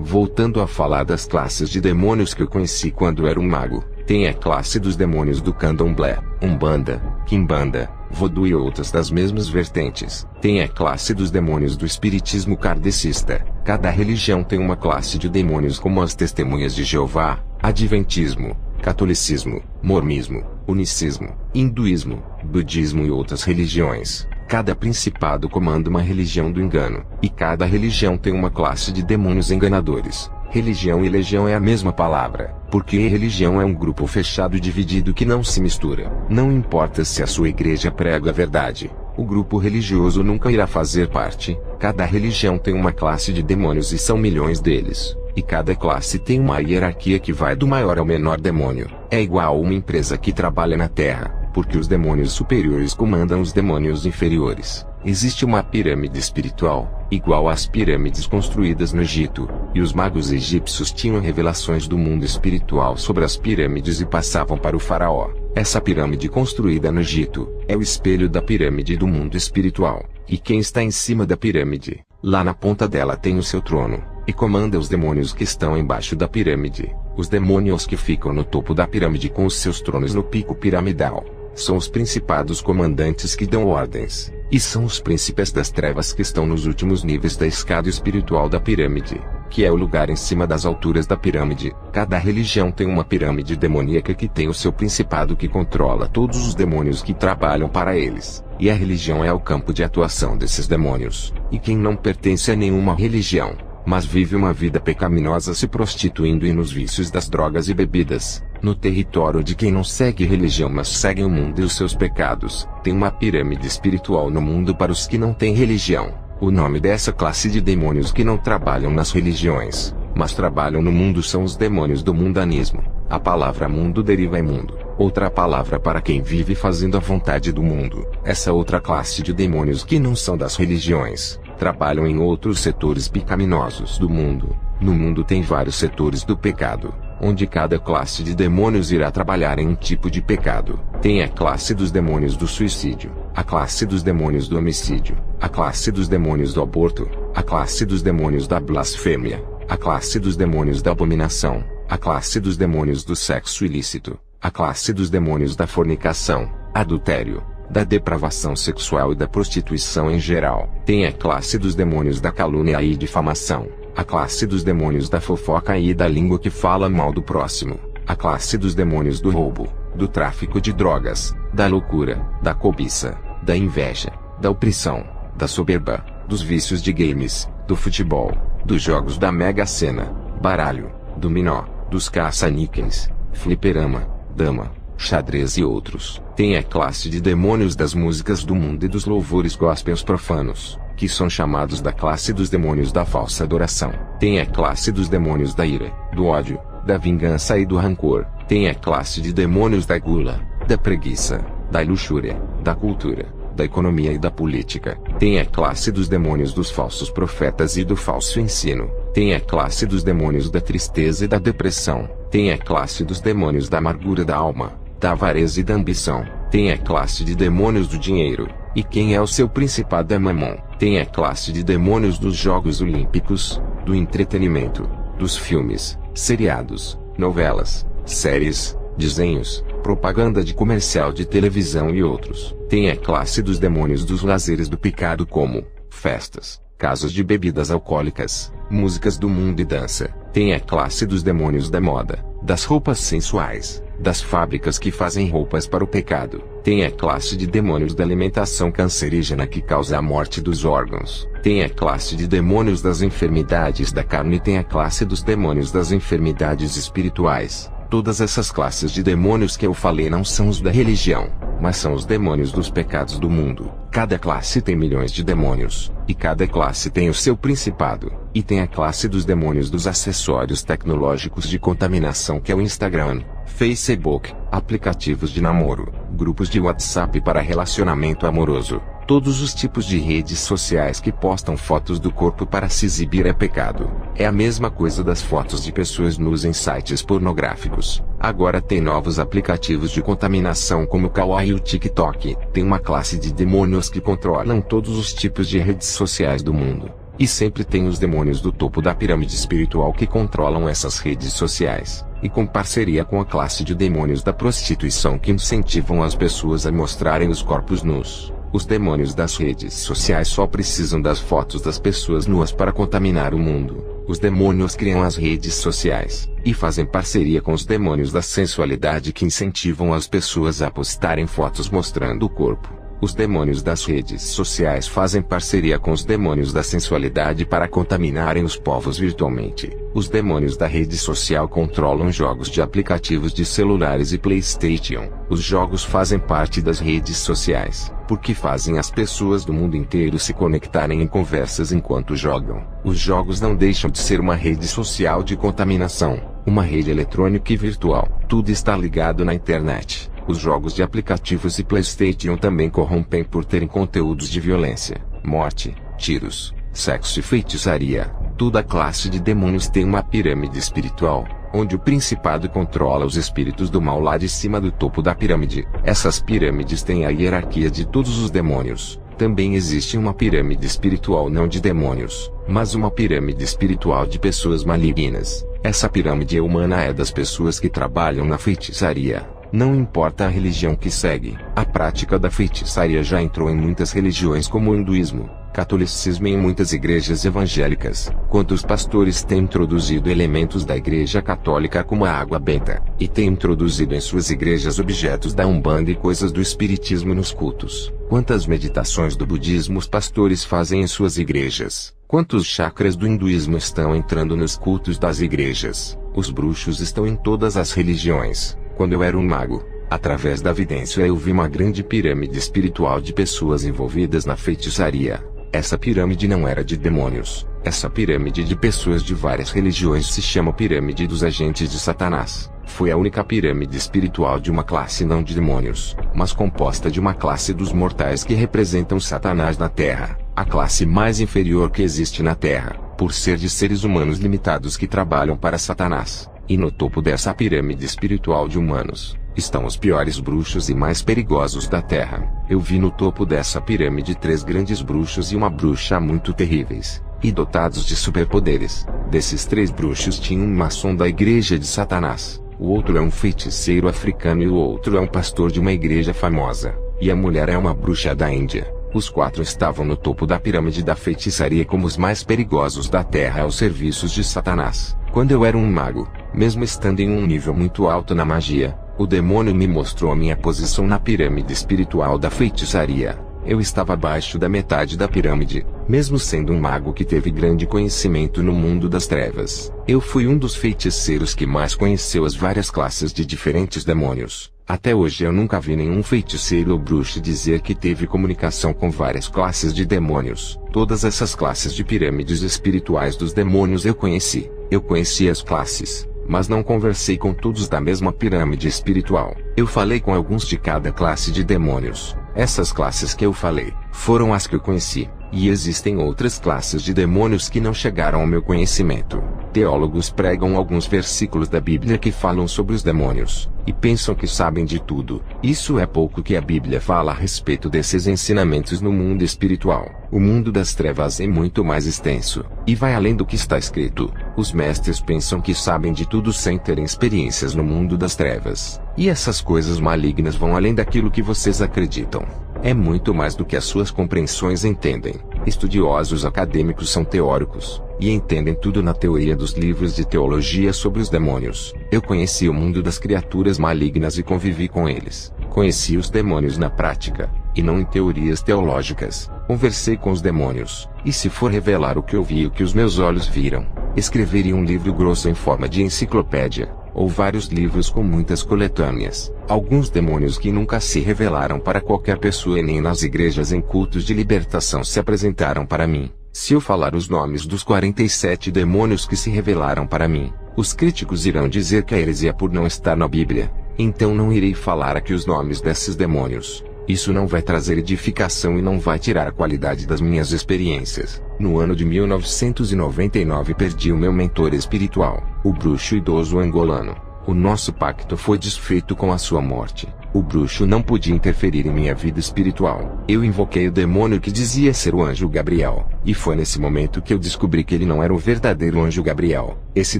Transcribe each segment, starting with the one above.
Voltando a falar das classes de demônios que eu conheci quando era um mago, tem a classe dos demônios do candomblé, umbanda, quimbanda, voodoo e outras das mesmas vertentes. Tem a classe dos demônios do espiritismo kardecista. Cada religião tem uma classe de demônios, como as testemunhas de Jeová, adventismo, catolicismo, mormonismo, unicismo, hinduísmo, budismo e outras religiões. Cada principado comanda uma religião do engano, e cada religião tem uma classe de demônios enganadores. Religião e legião é a mesma palavra, porque religião é um grupo fechado e dividido que não se mistura. Não importa se a sua igreja prega a verdade, o grupo religioso nunca irá fazer parte. Cada religião tem uma classe de demônios e são milhões deles. E cada classe tem uma hierarquia que vai do maior ao menor demônio. É igual a uma empresa que trabalha na Terra, porque os demônios superiores comandam os demônios inferiores. Existe uma pirâmide espiritual, igual às pirâmides construídas no Egito, e os magos egípcios tinham revelações do mundo espiritual sobre as pirâmides e passavam para o faraó. Essa pirâmide construída no Egito é o espelho da pirâmide do mundo espiritual, e quem está em cima da pirâmide, lá na ponta dela tem o seu trono, e comanda os demônios que estão embaixo da pirâmide. Os demônios que ficam no topo da pirâmide com os seus tronos no pico piramidal são os principados comandantes que dão ordens, e são os príncipes das trevas que estão nos últimos níveis da escada espiritual da pirâmide, que é o lugar em cima das alturas da pirâmide. Cada religião tem uma pirâmide demoníaca que tem o seu principado que controla todos os demônios que trabalham para eles, e a religião é o campo de atuação desses demônios. E quem não pertence a nenhuma religião, mas vive uma vida pecaminosa se prostituindo e nos vícios das drogas e bebidas, no território de quem não segue religião mas segue o mundo e os seus pecados, tem uma pirâmide espiritual no mundo para os que não têm religião. O nome dessa classe de demônios que não trabalham nas religiões, mas trabalham no mundo são os demônios do mundanismo. A palavra mundo deriva em mundo, outra palavra para quem vive fazendo a vontade do mundo. Essa outra classe de demônios que não são das religiões, trabalham em outros setores pecaminosos do mundo. No mundo tem vários setores do pecado, onde cada classe de demônios irá trabalhar em um tipo de pecado. Tem a classe dos demônios do suicídio, a classe dos demônios do homicídio, a classe dos demônios do aborto, a classe dos demônios da blasfêmia, a classe dos demônios da abominação, a classe dos demônios do sexo ilícito, a classe dos demônios da fornicação, adultério, da depravação sexual e da prostituição em geral. Tem a classe dos demônios da calúnia e difamação, a classe dos demônios da fofoca e da língua que fala mal do próximo, a classe dos demônios do roubo, do tráfico de drogas, da loucura, da cobiça, da inveja, da opressão, da soberba, dos vícios de games, do futebol, dos jogos da Mega Sena, baralho, dominó, dos caça-níqueis, fliperama, dama, xadrez e outros. Tem a classe de demônios das músicas do mundo e dos louvores gospels profanos, que são chamados da classe dos demônios da falsa adoração. Tem a classe dos demônios da ira, do ódio, da vingança e do rancor. Tem a classe de demônios da gula, da preguiça, da luxúria, da cultura, da economia e da política. Tem a classe dos demônios dos falsos profetas e do falso ensino. Tem a classe dos demônios da tristeza e da depressão. Tem a classe dos demônios da amargura da alma, da avareza e da ambição. Tem a classe de demônios do dinheiro, e quem é o seu principado é Mamon. Tem a classe de demônios dos Jogos Olímpicos, do entretenimento, dos filmes, seriados, novelas, séries, desenhos, propaganda de comercial de televisão e outros. Tem a classe dos demônios dos lazeres do pecado como festas, casas de bebidas alcoólicas, músicas do mundo e dança. Tem a classe dos demônios da moda, das roupas sensuais, das fábricas que fazem roupas para o pecado. Tem a classe de demônios da alimentação cancerígena que causa a morte dos órgãos. Tem a classe de demônios das enfermidades da carne e tem a classe dos demônios das enfermidades espirituais. Todas essas classes de demônios que eu falei não são os da religião, mas são os demônios dos pecados do mundo. Cada classe tem milhões de demônios, e cada classe tem o seu principado, e tem a classe dos demônios dos acessórios tecnológicos de contaminação que é o Instagram, Facebook, aplicativos de namoro, grupos de WhatsApp para relacionamento amoroso. Todos os tipos de redes sociais que postam fotos do corpo para se exibir é pecado. É a mesma coisa das fotos de pessoas nuas em sites pornográficos. Agora tem novos aplicativos de contaminação como o Kawaii e o TikTok. Tem uma classe de demônios que controlam todos os tipos de redes sociais do mundo. E sempre tem os demônios do topo da pirâmide espiritual que controlam essas redes sociais, e com parceria com a classe de demônios da prostituição que incentivam as pessoas a mostrarem os corpos nus. Os demônios das redes sociais só precisam das fotos das pessoas nuas para contaminar o mundo. Os demônios criam as redes sociais, e fazem parceria com os demônios da sensualidade que incentivam as pessoas a postarem fotos mostrando o corpo. Os demônios das redes sociais fazem parceria com os demônios da sensualidade para contaminarem os povos virtualmente. Os demônios da rede social controlam jogos de aplicativos de celulares e PlayStation. Os jogos fazem parte das redes sociais, porque fazem as pessoas do mundo inteiro se conectarem em conversas enquanto jogam. Os jogos não deixam de ser uma rede social de contaminação, uma rede eletrônica e virtual. Tudo está ligado na internet. Os jogos de aplicativos e PlayStation também corrompem por terem conteúdos de violência, morte, tiros, sexo e feitiçaria. Toda classe de demônios tem uma pirâmide espiritual, onde o principado controla os espíritos do mal lá de cima do topo da pirâmide. Essas pirâmides têm a hierarquia de todos os demônios. Também existe uma pirâmide espiritual não de demônios, mas uma pirâmide espiritual de pessoas malignas. Essa pirâmide humana é das pessoas que trabalham na feitiçaria. Não importa a religião que segue, a prática da feitiçaria já entrou em muitas religiões como o hinduísmo, catolicismo e em muitas igrejas evangélicas. Quantos pastores têm introduzido elementos da igreja católica como a água benta, e têm introduzido em suas igrejas objetos da Umbanda e coisas do espiritismo nos cultos? Quantas meditações do budismo os pastores fazem em suas igrejas? Quantos chakras do hinduísmo estão entrando nos cultos das igrejas? Os bruxos estão em todas as religiões. Quando eu era um mago, através da vidência eu vi uma grande pirâmide espiritual de pessoas envolvidas na feitiçaria. Essa pirâmide não era de demônios. Essa pirâmide de pessoas de várias religiões se chama pirâmide dos agentes de Satanás. Foi a única pirâmide espiritual de uma classe não de demônios, mas composta de uma classe dos mortais que representam Satanás na Terra, a classe mais inferior que existe na Terra, por ser de seres humanos limitados que trabalham para Satanás. E no topo dessa pirâmide espiritual de humanos, estão os piores bruxos e mais perigosos da Terra. Eu vi no topo dessa pirâmide 3 grandes bruxos e uma bruxa muito terríveis, e dotados de superpoderes. Desses 3 bruxos tinha um maçom da igreja de Satanás, o outro é um feiticeiro africano e o outro é um pastor de uma igreja famosa, e a mulher é uma bruxa da Índia. Os 4 estavam no topo da pirâmide da feitiçaria como os mais perigosos da Terra aos serviços de Satanás. Quando eu era um mago, mesmo estando em um nível muito alto na magia, o demônio me mostrou a minha posição na pirâmide espiritual da feitiçaria. Eu estava abaixo da metade da pirâmide, mesmo sendo um mago que teve grande conhecimento no mundo das trevas. Eu fui um dos feiticeiros que mais conheceu as várias classes de diferentes demônios. Até hoje eu nunca vi nenhum feiticeiro ou bruxo dizer que teve comunicação com várias classes de demônios. Todas essas classes de pirâmides espirituais dos demônios eu conheci. Eu conheci as classes, mas não conversei com todos da mesma pirâmide espiritual. Eu falei com alguns de cada classe de demônios. Essas classes que eu falei, foram as que eu conheci. E existem outras classes de demônios que não chegaram ao meu conhecimento. Teólogos pregam alguns versículos da Bíblia que falam sobre os demônios, e pensam que sabem de tudo. Isso é pouco que a Bíblia fala a respeito desses ensinamentos no mundo espiritual. O mundo das trevas é muito mais extenso, e vai além do que está escrito. Os mestres pensam que sabem de tudo sem terem experiências no mundo das trevas. E essas coisas malignas vão além daquilo que vocês acreditam. É muito mais do que as suas compreensões entendem. Estudiosos acadêmicos são teóricos, e entendem tudo na teoria dos livros de teologia sobre os demônios. Eu conheci o mundo das criaturas malignas e convivi com eles. Conheci os demônios na prática, e não em teorias teológicas. Conversei com os demônios, e se for revelar o que eu vi e o que os meus olhos viram, escreveria um livro grosso em forma de enciclopédia, ou vários livros com muitas coletâneas. Alguns demônios que nunca se revelaram para qualquer pessoa e nem nas igrejas em cultos de libertação se apresentaram para mim. Se eu falar os nomes dos 47 demônios que se revelaram para mim, os críticos irão dizer que é heresia por não estar na Bíblia. Então não irei falar aqui os nomes desses demônios. Isso não vai trazer edificação e não vai tirar a qualidade das minhas experiências. No ano de 1999 perdi o meu mentor espiritual, o bruxo idoso angolano. O nosso pacto foi desfeito com a sua morte. O bruxo não podia interferir em minha vida espiritual. Eu invoquei o demônio que dizia ser o anjo Gabriel, e foi nesse momento que eu descobri que ele não era o verdadeiro anjo Gabriel. Esse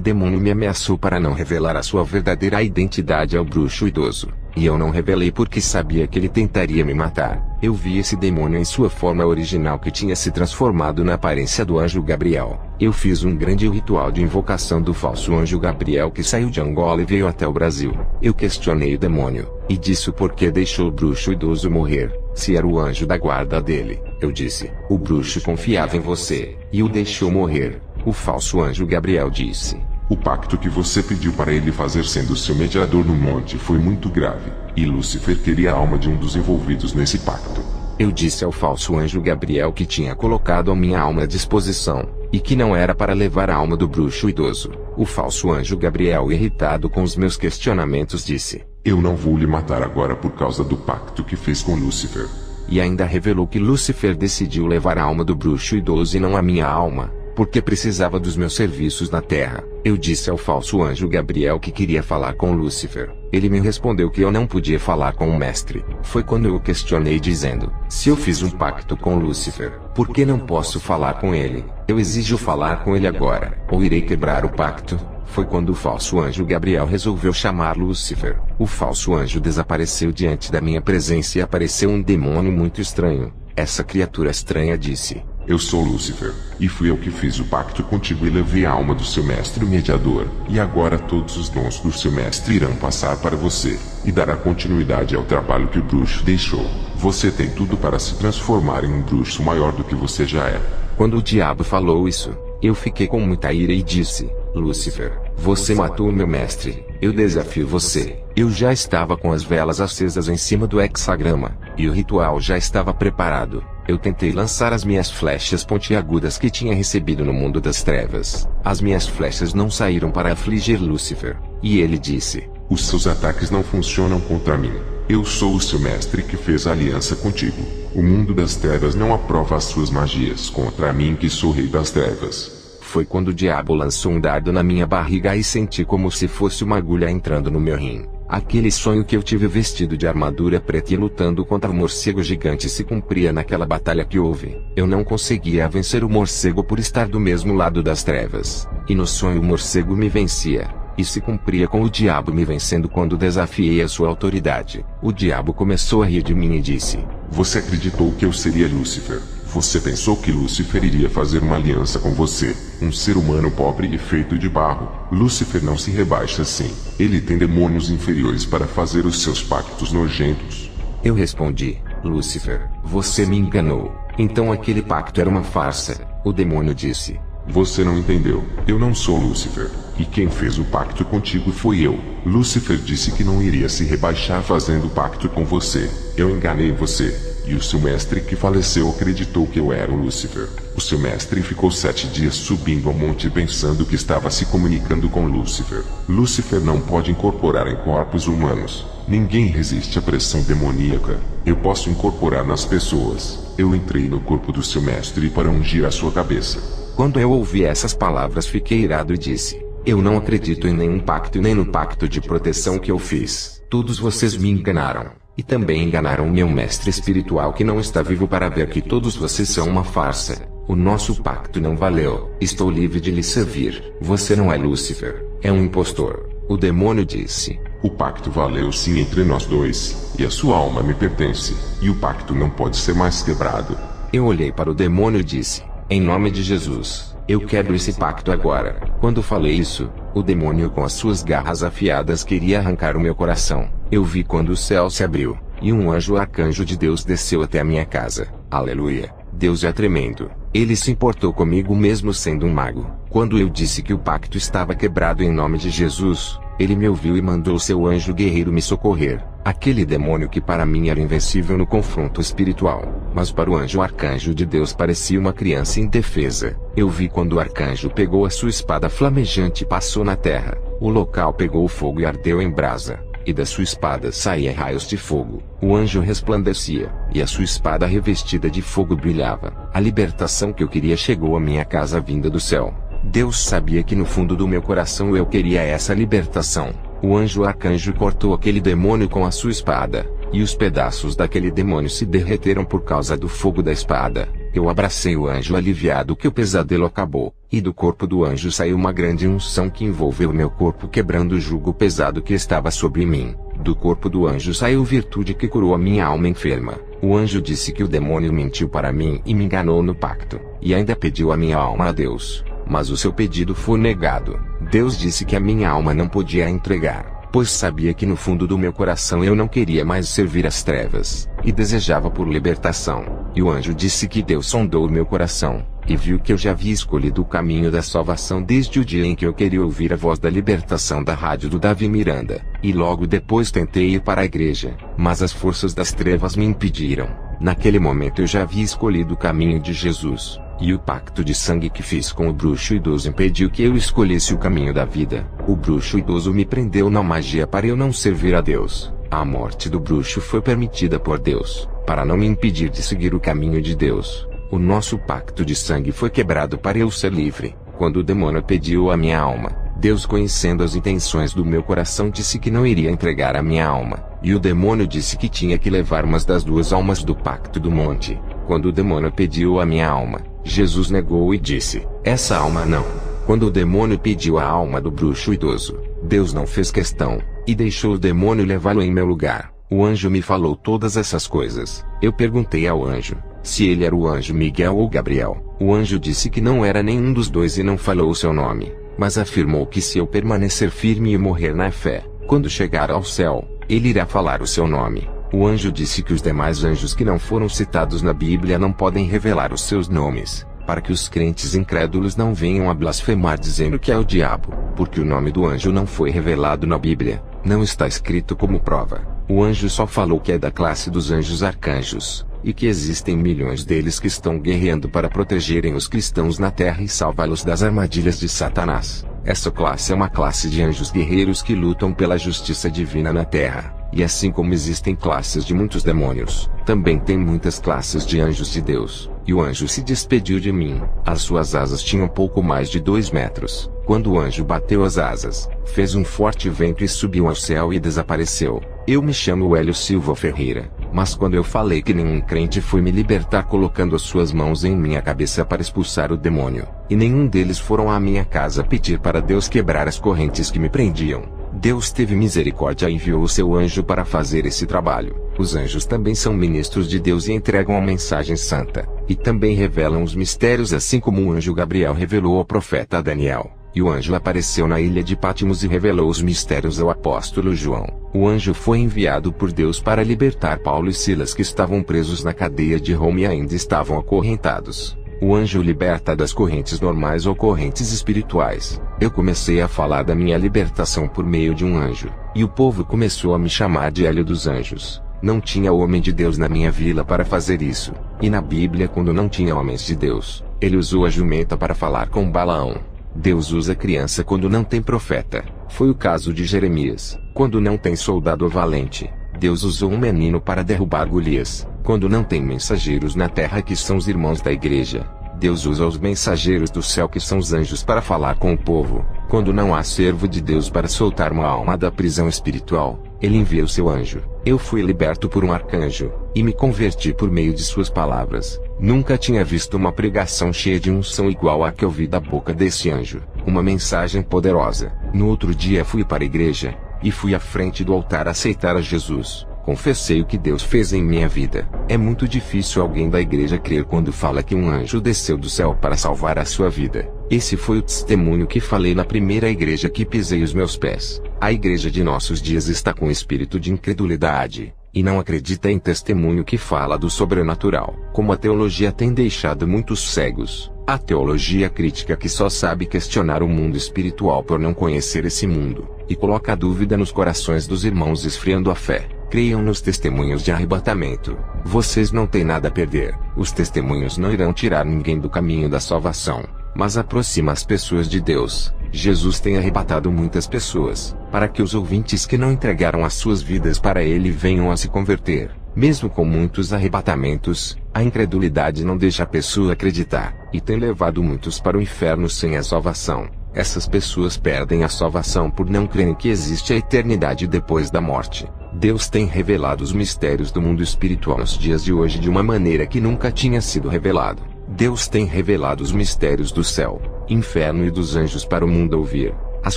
demônio me ameaçou para não revelar a sua verdadeira identidade ao bruxo idoso. E eu não revelei porque sabia que ele tentaria me matar. Eu vi esse demônio em sua forma original que tinha se transformado na aparência do anjo Gabriel. Eu fiz um grande ritual de invocação do falso anjo Gabriel que saiu de Angola e veio até o Brasil. Eu questionei o demônio, e disse o porquê deixou o bruxo idoso morrer, se era o anjo da guarda dele. Eu disse, o bruxo confiava em você, e o deixou morrer. O falso anjo Gabriel disse, o pacto que você pediu para ele fazer sendo seu mediador no monte foi muito grave, e Lúcifer queria a alma de um dos envolvidos nesse pacto. Eu disse ao falso anjo Gabriel que tinha colocado a minha alma à disposição, e que não era para levar a alma do bruxo idoso. O falso anjo Gabriel, irritado com os meus questionamentos, disse, eu não vou lhe matar agora por causa do pacto que fez com Lúcifer. E ainda revelou que Lúcifer decidiu levar a alma do bruxo idoso e não a minha alma, porque precisava dos meus serviços na terra. Eu disse ao falso anjo Gabriel que queria falar com Lúcifer. Ele me respondeu que eu não podia falar com o mestre. Foi quando eu o questionei dizendo, se eu fiz um pacto com Lúcifer, por que não posso falar com ele? Eu exijo falar com ele agora, ou irei quebrar o pacto. Foi quando o falso anjo Gabriel resolveu chamar Lúcifer. O falso anjo desapareceu diante da minha presença e apareceu um demônio muito estranho. Essa criatura estranha disse, eu sou Lúcifer, e fui eu que fiz o pacto contigo e levei a alma do seu mestre mediador, e agora todos os dons do seu mestre irão passar para você, e dará continuidade ao trabalho que o bruxo deixou. Você tem tudo para se transformar em um bruxo maior do que você já é. Quando o diabo falou isso, eu fiquei com muita ira e disse, Lúcifer, você matou o meu mestre, eu desafio você. Eu já estava com as velas acesas em cima do hexagrama, e o ritual já estava preparado. Eu tentei lançar as minhas flechas pontiagudas que tinha recebido no mundo das trevas. As minhas flechas não saíram para afligir Lúcifer, e ele disse, os seus ataques não funcionam contra mim. Eu sou o seu mestre que fez aliança contigo. O mundo das trevas não aprova as suas magias contra mim que sou rei das trevas. Foi quando o diabo lançou um dardo na minha barriga e senti como se fosse uma agulha entrando no meu rim. Aquele sonho que eu tive vestido de armadura preta e lutando contra o morcego gigante se cumpria naquela batalha que houve. Eu não conseguia vencer o morcego por estar do mesmo lado das trevas. E no sonho o morcego me vencia. E se cumpria com o diabo me vencendo quando desafiei a sua autoridade. O diabo começou a rir de mim e disse, você acreditou que eu seria Lúcifer. Você pensou que Lúcifer iria fazer uma aliança com você, um ser humano pobre e feito de barro. Lúcifer não se rebaixa assim. Ele tem demônios inferiores para fazer os seus pactos nojentos. Eu respondi, Lúcifer, você me enganou. Então aquele pacto era uma farsa. O demônio disse, você não entendeu. Eu não sou Lúcifer. E quem fez o pacto contigo foi eu. Lúcifer disse que não iria se rebaixar fazendo o pacto com você. Eu enganei você. E o seu mestre que faleceu acreditou que eu era o Lúcifer. O seu mestre ficou 7 dias subindo ao monte pensando que estava se comunicando com Lúcifer. Lúcifer não pode incorporar em corpos humanos. Ninguém resiste à pressão demoníaca. Eu posso incorporar nas pessoas. Eu entrei no corpo do seu mestre para ungir a sua cabeça. Quando eu ouvi essas palavras fiquei irado e disse, eu não acredito em nenhum pacto e nem no pacto de proteção que eu fiz. Todos vocês me enganaram. E também enganaram meu mestre espiritual que não está vivo para ver que todos vocês são uma farsa. O nosso pacto não valeu. Estou livre de lhe servir. Você não é Lúcifer. É um impostor. O demônio disse, o pacto valeu sim entre nós dois. E a sua alma me pertence. E o pacto não pode ser mais quebrado. Eu olhei para o demônio e disse, em nome de Jesus, eu quebro esse pacto agora. Quando falei isso, o demônio com as suas garras afiadas queria arrancar o meu coração. Eu vi quando o céu se abriu, e um anjo arcanjo de Deus desceu até a minha casa. Aleluia! Deus é tremendo. Ele se importou comigo mesmo sendo um mago. Quando eu disse que o pacto estava quebrado em nome de Jesus, ele me ouviu e mandou seu anjo guerreiro me socorrer. Aquele demônio que para mim era invencível no confronto espiritual, mas para o anjo arcanjo de Deus parecia uma criança indefesa. Eu vi quando o arcanjo pegou a sua espada flamejante e passou na terra. O local pegou fogo e ardeu em brasa. E da sua espada saía raios de fogo. O anjo resplandecia, e a sua espada revestida de fogo brilhava. A libertação que eu queria chegou à minha casa vinda do céu. Deus sabia que no fundo do meu coração eu queria essa libertação. O anjo arcanjo cortou aquele demônio com a sua espada, e os pedaços daquele demônio se derreteram por causa do fogo da espada. Eu abracei o anjo aliviado que o pesadelo acabou, e do corpo do anjo saiu uma grande unção que envolveu meu corpo quebrando o jugo pesado que estava sobre mim. Do corpo do anjo saiu virtude que curou a minha alma enferma. O anjo disse que o demônio mentiu para mim e me enganou no pacto, e ainda pediu a minha alma a Deus, mas o seu pedido foi negado. Deus disse que a minha alma não podia entregar, pois sabia que no fundo do meu coração eu não queria mais servir às trevas, e desejava por libertação. E o anjo disse que Deus sondou o meu coração, e viu que eu já havia escolhido o caminho da salvação desde o dia em que eu queria ouvir a voz da libertação da rádio do Davi Miranda, e logo depois tentei ir para a igreja, mas as forças das trevas me impediram. Naquele momento eu já havia escolhido o caminho de Jesus, e o pacto de sangue que fiz com o bruxo idoso impediu que eu escolhesse o caminho da vida. O bruxo idoso me prendeu na magia para eu não servir a Deus. A morte do bruxo foi permitida por Deus, para não me impedir de seguir o caminho de Deus. O nosso pacto de sangue foi quebrado para eu ser livre. Quando o demônio pediu a minha alma, Deus, conhecendo as intenções do meu coração, disse que não iria entregar a minha alma, e o demônio disse que tinha que levar umas das duas almas do pacto do monte. Quando o demônio pediu a minha alma, Jesus negou e disse: essa alma não. Quando o demônio pediu a alma do bruxo idoso, Deus não fez questão, e deixou o demônio levá-lo em meu lugar. O anjo me falou todas essas coisas. Eu perguntei ao anjo se ele era o anjo Miguel ou Gabriel. O anjo disse que não era nenhum dos dois e não falou o seu nome, mas afirmou que se eu permanecer firme e morrer na fé, quando chegar ao céu, ele irá falar o seu nome. O anjo disse que os demais anjos que não foram citados na Bíblia não podem revelar os seus nomes, para que os crentes incrédulos não venham a blasfemar dizendo que é o diabo, porque o nome do anjo não foi revelado na Bíblia, não está escrito como prova. O anjo só falou que é da classe dos anjos arcanjos, e que existem milhões deles que estão guerreando para protegerem os cristãos na terra e salvá-los das armadilhas de Satanás. Essa classe é uma classe de anjos guerreiros que lutam pela justiça divina na terra. E assim como existem classes de muitos demônios, também tem muitas classes de anjos de Deus. E o anjo se despediu de mim. As suas asas tinham pouco mais de 2 metros. Quando o anjo bateu as asas, fez um forte vento e subiu ao céu e desapareceu. Eu me chamo Hélio Silva Ferreira, mas quando eu falei que nenhum crente foi me libertar colocando as suas mãos em minha cabeça para expulsar o demônio, e nenhum deles foram à minha casa pedir para Deus quebrar as correntes que me prendiam, Deus teve misericórdia e enviou o seu anjo para fazer esse trabalho. Os anjos também são ministros de Deus e entregam a mensagem santa, e também revelam os mistérios assim como o anjo Gabriel revelou ao profeta Daniel. E o anjo apareceu na ilha de Patmos e revelou os mistérios ao apóstolo João. O anjo foi enviado por Deus para libertar Paulo e Silas, que estavam presos na cadeia de Roma e ainda estavam acorrentados. O anjo liberta das correntes normais ou correntes espirituais. Eu comecei a falar da minha libertação por meio de um anjo, e o povo começou a me chamar de Hélio dos Anjos. Não tinha homem de Deus na minha vila para fazer isso, e na Bíblia, quando não tinha homens de Deus, ele usou a jumenta para falar com Balaão. Deus usa criança quando não tem profeta. Foi o caso de Jeremias. Quando não tem soldado valente, Deus usou um menino para derrubar Golias. Quando não tem mensageiros na terra, que são os irmãos da igreja, Deus usa os mensageiros do céu, que são os anjos, para falar com o povo. Quando não há servo de Deus para soltar uma alma da prisão espiritual, ele envia o seu anjo. Eu fui liberto por um arcanjo, e me converti por meio de suas palavras. Nunca tinha visto uma pregação cheia de unção igual à que ouvi da boca desse anjo. Uma mensagem poderosa. No outro dia fui para a igreja, e fui à frente do altar aceitar a Jesus. Confessei o que Deus fez em minha vida. É muito difícil alguém da igreja crer quando fala que um anjo desceu do céu para salvar a sua vida. Esse foi o testemunho que falei na primeira igreja que pisei os meus pés. A igreja de nossos dias está com espírito de incredulidade, e não acredita em testemunho que fala do sobrenatural. Como a teologia tem deixado muitos cegos, a teologia crítica que só sabe questionar o mundo espiritual por não conhecer esse mundo, e coloca a dúvida nos corações dos irmãos, esfriando a fé. Creiam nos testemunhos de arrebatamento. Vocês não têm nada a perder. Os testemunhos não irão tirar ninguém do caminho da salvação, mas aproxima as pessoas de Deus. Jesus tem arrebatado muitas pessoas, para que os ouvintes que não entregaram as suas vidas para Ele venham a se converter. Mesmo com muitos arrebatamentos, a incredulidade não deixa a pessoa acreditar, e tem levado muitos para o inferno sem a salvação. Essas pessoas perdem a salvação por não crerem que existe a eternidade depois da morte. Deus tem revelado os mistérios do mundo espiritual nos dias de hoje de uma maneira que nunca tinha sido revelado. Deus tem revelado os mistérios do céu, inferno e dos anjos para o mundo ouvir. As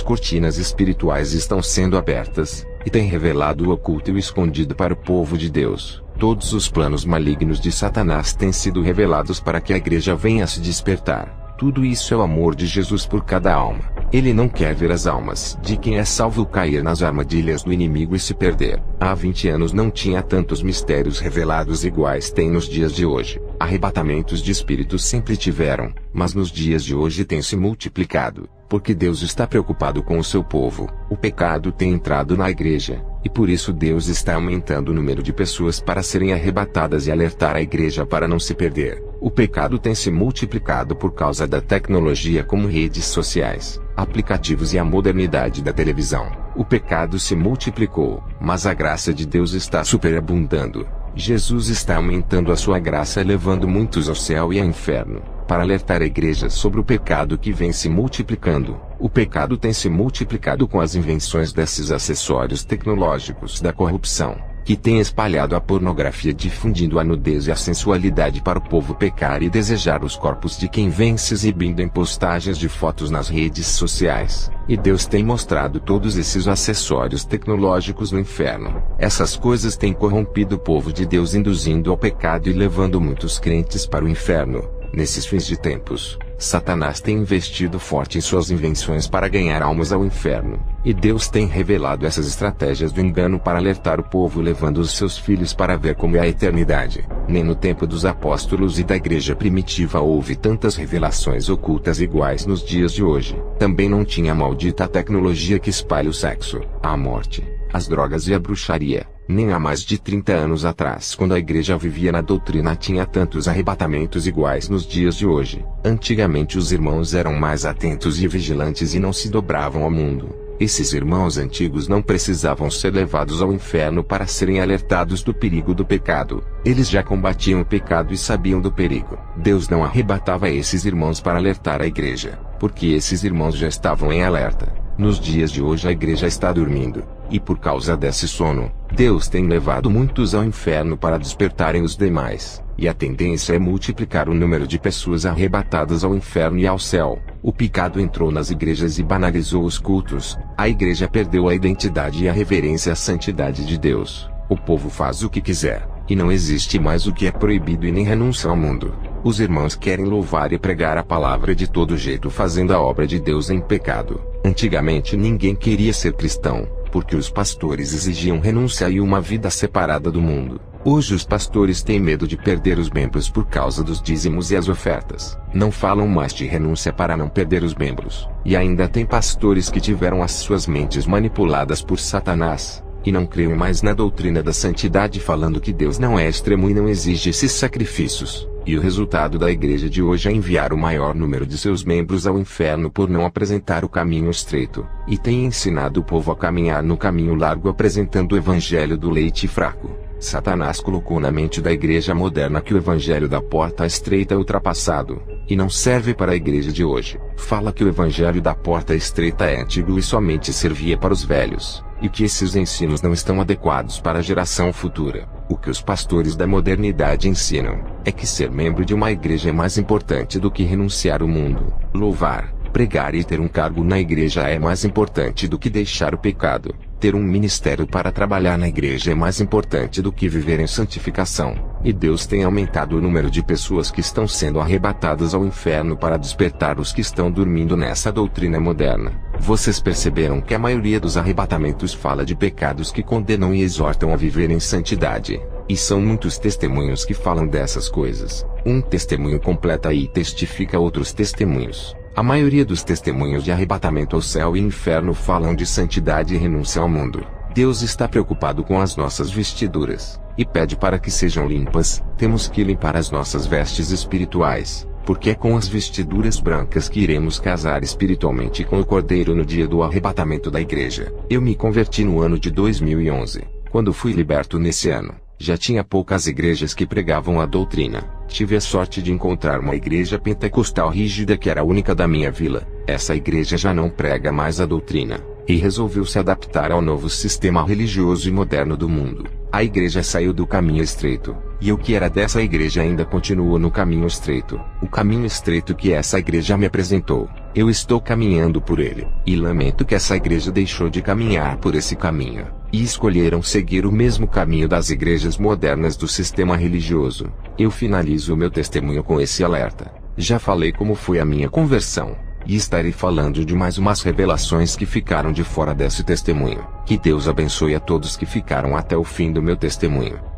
cortinas espirituais estão sendo abertas, e tem revelado o oculto e o escondido para o povo de Deus. Todos os planos malignos de Satanás têm sido revelados para que a igreja venha a se despertar. Tudo isso é o amor de Jesus por cada alma. Ele não quer ver as almas de quem é salvo cair nas armadilhas do inimigo e se perder. Há 20 anos não tinha tantos mistérios revelados iguais tem nos dias de hoje. Arrebatamentos de espíritos sempre tiveram, mas nos dias de hoje tem se multiplicado, porque Deus está preocupado com o seu povo. O pecado tem entrado na igreja, e por isso Deus está aumentando o número de pessoas para serem arrebatadas e alertar a igreja para não se perder. O pecado tem se multiplicado por causa da tecnologia como redes sociais, aplicativos e a modernidade da televisão. O pecado se multiplicou, mas a graça de Deus está superabundando. Jesus está aumentando a sua graça levando muitos ao céu e ao inferno, para alertar a igreja sobre o pecado que vem se multiplicando. O pecado tem se multiplicado com as invenções desses acessórios tecnológicos da corrupção, que tem espalhado a pornografia difundindo a nudez e a sensualidade para o povo pecar e desejar os corpos de quem vem se exibindo em postagens de fotos nas redes sociais. E Deus tem mostrado todos esses acessórios tecnológicos no inferno. Essas coisas têm corrompido o povo de Deus induzindo ao pecado e levando muitos crentes para o inferno. Nesses fins de tempos, Satanás tem investido forte em suas invenções para ganhar almas ao inferno, e Deus tem revelado essas estratégias do engano para alertar o povo levando os seus filhos para ver como é a eternidade. Nem no tempo dos apóstolos e da igreja primitiva houve tantas revelações ocultas iguais nos dias de hoje. Também não tinha a maldita tecnologia que espalha o sexo, a morte, as drogas e a bruxaria. Nem há mais de 30 anos atrás, quando a igreja vivia na doutrina, tinha tantos arrebatamentos iguais nos dias de hoje. Antigamente os irmãos eram mais atentos e vigilantes e não se dobravam ao mundo. Esses irmãos antigos não precisavam ser levados ao inferno para serem alertados do perigo do pecado. Eles já combatiam o pecado e sabiam do perigo. Deus não arrebatava esses irmãos para alertar a igreja, porque esses irmãos já estavam em alerta. Nos dias de hoje a igreja está dormindo, e por causa desse sono, Deus tem levado muitos ao inferno para despertarem os demais, e a tendência é multiplicar o número de pessoas arrebatadas ao inferno e ao céu. O pecado entrou nas igrejas e banalizou os cultos, a igreja perdeu a identidade e a reverência à santidade de Deus. O povo faz o que quiser, e não existe mais o que é proibido e nem renúncia ao mundo. Os irmãos querem louvar e pregar a palavra de todo jeito fazendo a obra de Deus em pecado. Antigamente ninguém queria ser cristão, porque os pastores exigiam renúncia e uma vida separada do mundo. Hoje os pastores têm medo de perder os membros por causa dos dízimos e as ofertas. Não falam mais de renúncia para não perder os membros. E ainda tem pastores que tiveram as suas mentes manipuladas por Satanás, e não creem mais na doutrina da santidade falando que Deus não é extremo e não exige esses sacrifícios. E o resultado da igreja de hoje é enviar o maior número de seus membros ao inferno por não apresentar o caminho estreito, e tem ensinado o povo a caminhar no caminho largo apresentando o evangelho do leite fraco. Satanás colocou na mente da igreja moderna que o evangelho da porta estreita é ultrapassado, e não serve para a igreja de hoje. Fala que o evangelho da porta estreita é antigo e somente servia para os velhos, e que esses ensinos não estão adequados para a geração futura. O que os pastores da modernidade ensinam é que ser membro de uma igreja é mais importante do que renunciar ao mundo. Louvar, pregar e ter um cargo na igreja é mais importante do que deixar o pecado. Ter um ministério para trabalhar na igreja é mais importante do que viver em santificação. E Deus tem aumentado o número de pessoas que estão sendo arrebatadas ao inferno para despertar os que estão dormindo nessa doutrina moderna. Vocês perceberam que a maioria dos arrebatamentos fala de pecados que condenam e exortam a viver em santidade. E são muitos testemunhos que falam dessas coisas. Um testemunho completa e testifica outros testemunhos. A maioria dos testemunhos de arrebatamento ao céu e inferno falam de santidade e renúncia ao mundo. Deus está preocupado com as nossas vestiduras, e pede para que sejam limpas. Temos que limpar as nossas vestes espirituais, porque é com as vestiduras brancas que iremos casar espiritualmente com o Cordeiro no dia do arrebatamento da igreja. Eu me converti no ano de 2011. Quando fui liberto nesse ano, Já tinha poucas igrejas que pregavam a doutrina. Tive a sorte de encontrar uma igreja pentecostal rígida que era a única da minha vila. Essa igreja já não prega mais a doutrina, e resolveu se adaptar ao novo sistema religioso e moderno do mundo. A igreja saiu do caminho estreito, e eu que era dessa igreja ainda continuo no caminho estreito. O caminho estreito que essa igreja me apresentou, eu estou caminhando por ele, e lamento que essa igreja deixou de caminhar por esse caminho, e escolheram seguir o mesmo caminho das igrejas modernas do sistema religioso. Eu finalizo o meu testemunho com esse alerta. Já falei como foi a minha conversão, e estarei falando de mais umas revelações que ficaram de fora desse testemunho. Que Deus abençoe a todos que ficaram até o fim do meu testemunho.